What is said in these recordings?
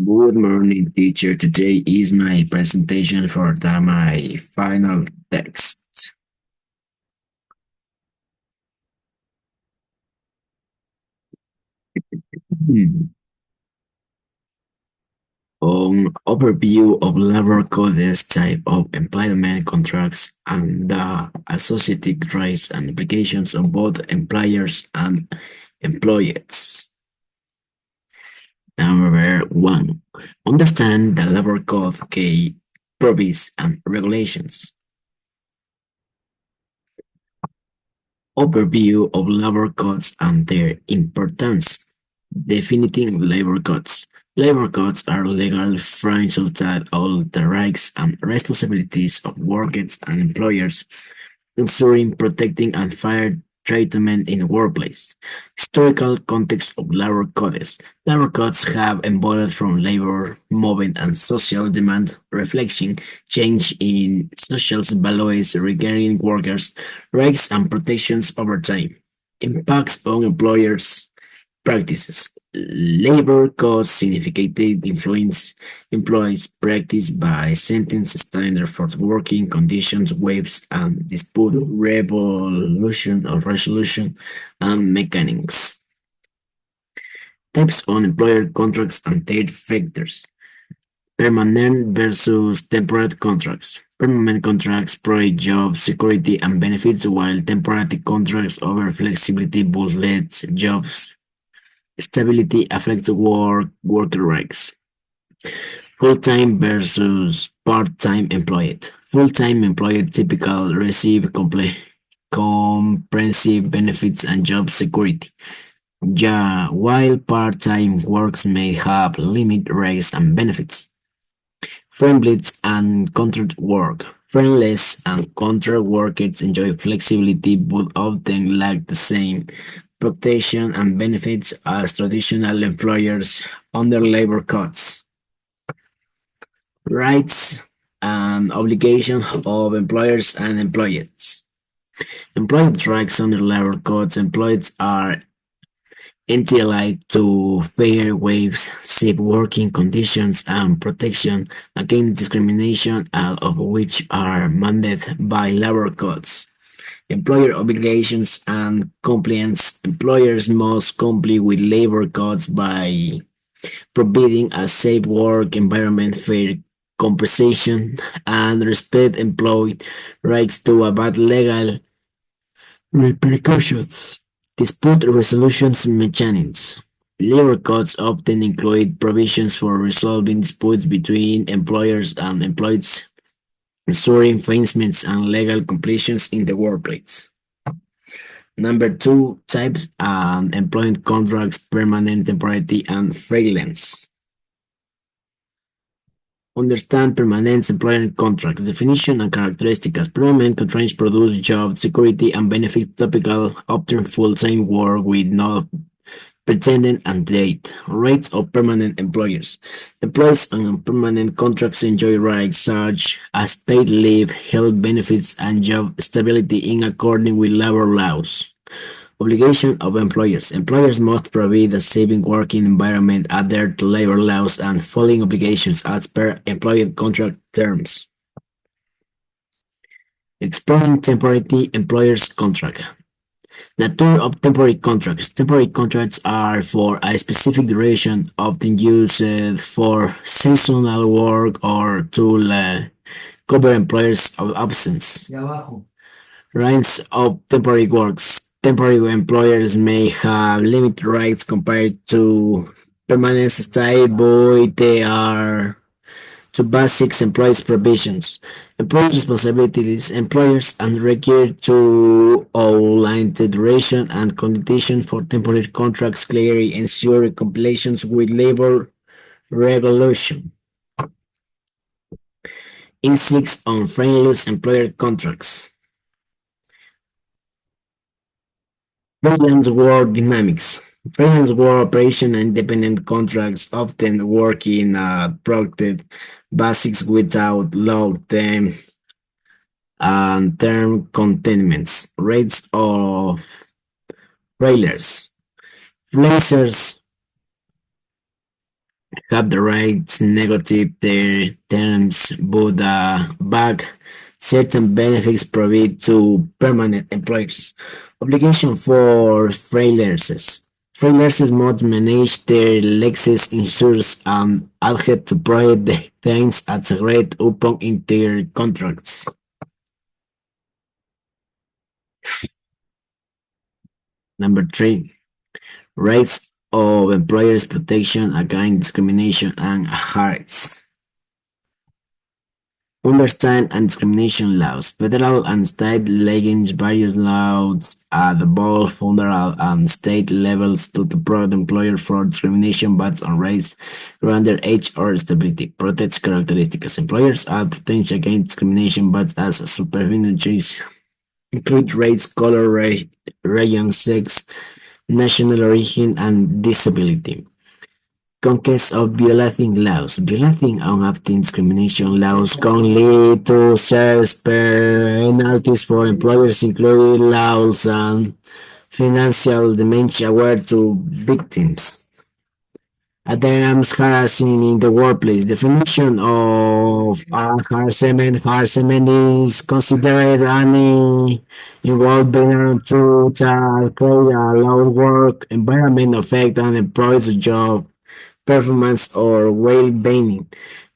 Good morning, teacher. Today is my presentation for my final text. Hmm. On overview of labor codes, type of employment contracts, and the associated rights and obligations of both employers and employees. Number one, understand the labor code key provisions and regulations. Overview of labor codes and their importance. Definiting labor codes. Labor codes are legal frames that all the rights and responsibilities of workers and employers, ensuring protecting and fair treatment in the workplace. Historical context of labor codes. Labor codes have evolved from labor movement and social demand, reflecting change in social values regarding workers' rights and protections over time. Impacts on employers' practices. Labor codes significantly influence employees' practice by setting standards for working conditions, waves, and dispute resolution and mechanics. Types on employer contracts and their factors. Permanent versus temporary contracts. Permanent contracts provide job security and benefits, while temporary contracts offer flexibility but let jobs stability affects worker rights. Full-time versus part-time employed. Full-time employed typically receive comprehensive benefits and job security. Yeah, while part-time works may have limited rights and benefits. Friendless and contract work. Friendless and contract workers enjoy flexibility but often lack the same protection and benefits as traditional employers under labor codes. Rights and obligations of employers and employees. Employee rights under labor codes. Employees are entitled to fair wages, safe working conditions, and protection against discrimination, all of which are mandated by labor codes. Employer obligations and compliance. Employers must comply with labor codes by providing a safe work environment, fair compensation, and respect employee rights to avoid legal repercussions. Dispute resolution mechanisms. Labor codes often include provisions for resolving disputes between employers and employees, ensuring fairness and legal completions in the workplace. Number two, types and employment contracts, permanent, temporary, and freelance. Understand permanent employment contracts, definition and characteristics. Permanent contracts produce job security and benefit typical, often full-time work with no pretended and date. Rates of permanent employers. Employees on permanent contracts enjoy rights such as paid leave, health benefits, and job stability in accordance with labor laws. Obligation of employers. Employers must provide a safe working environment, adhere to labor laws, and following obligations as per employee contract terms. Exploring temporary employers contract. Nature of temporary contracts. Temporary contracts are for a specific duration, often used for seasonal work or to cover employers' absence. Rights of temporary works. Temporary employers may have limited rights compared to permanent stay, but they are to basic employees provisions. Employee responsibilities. Employers are required to outline the duration and conditions for temporary contracts clearly ensure compliance with labor regulation. Insights on freelance employer contracts. Freelance work dynamics. Freelance work operation and independent contracts often work in productive basics without long-term and term containments. Rates of trailers. Freelancers have the right to negotiate their terms but back certain benefits provided to permanent employees. Obligation for freelancers. Freelancers must manage their lexes, insurance, and adhere to project deadlines as agreed upon in their contracts. Number three, rights of employers' protection against discrimination and harassment. Understand and discrimination laws. Federal and state legislate various laws at both federal and state levels to protect employers from discrimination based on race, gender, age, or stability. Protects characteristics. Employers are protected against discrimination based as supervisions include race, color, region, sex, national origin, and disability. Conquest of violating laws. Violating or anti-discrimination laws can lead to serious penalties for employers, including laws and financial damage awarded to victims. Adams harassing in the workplace. Definition of harassment. Harassment is considered any involvement to create a low work environment affect an employee's job performance or well-being.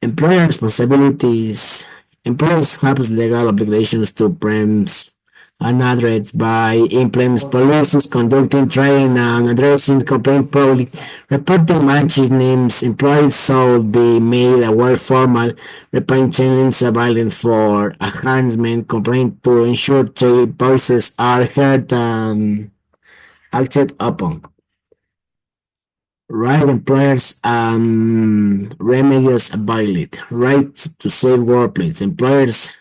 Employer responsibilities. Employers have legal obligations to preempt and address by implementing policies, conducting training, and addressing complaint public. Reporting managers names employees should be made aware formal representing available for enhancement complaint to ensure their voices are heard and acted upon. Right employers and remedies violate. Right to safe workplace. Employers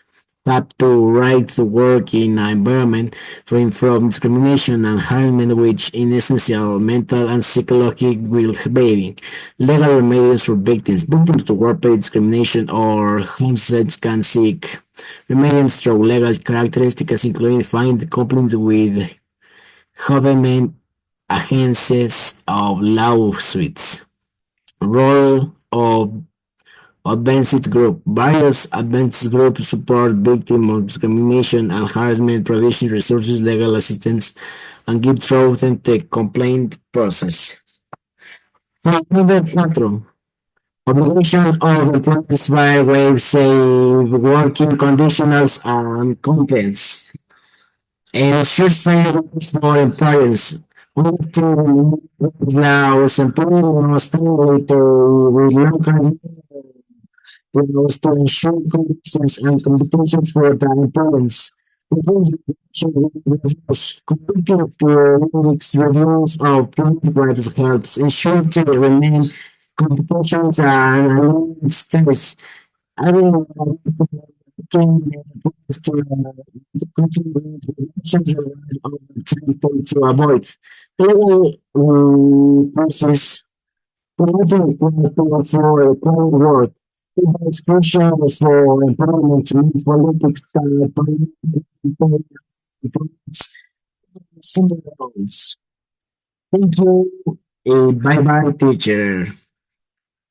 have the right to work in an environment free from discrimination and harassment which is essential mental and psychological well-being. Legal remedies for victims. Victims to workplace discrimination or harassment can seek remedies through legal characteristics including find complaints with government agencies of lawsuits. Role of advanced group. Various advanced groups support victims of discrimination and harassment, providing resources, legal assistance, and give through the complaint process. Number 4. Obligation of employees by way safe working conditions and complaints. And short frameworks for employers. One to allows employers to with local laws to ensure conditions and competitions for the employees. Reviews. Completing periodic reviews of plant rights helps ensure they remain competitions and status. I will can to avoid legal process promoting equality for equal work. It is crucial for employment to meet politics similar roles. Thank you. Bye bye, teacher.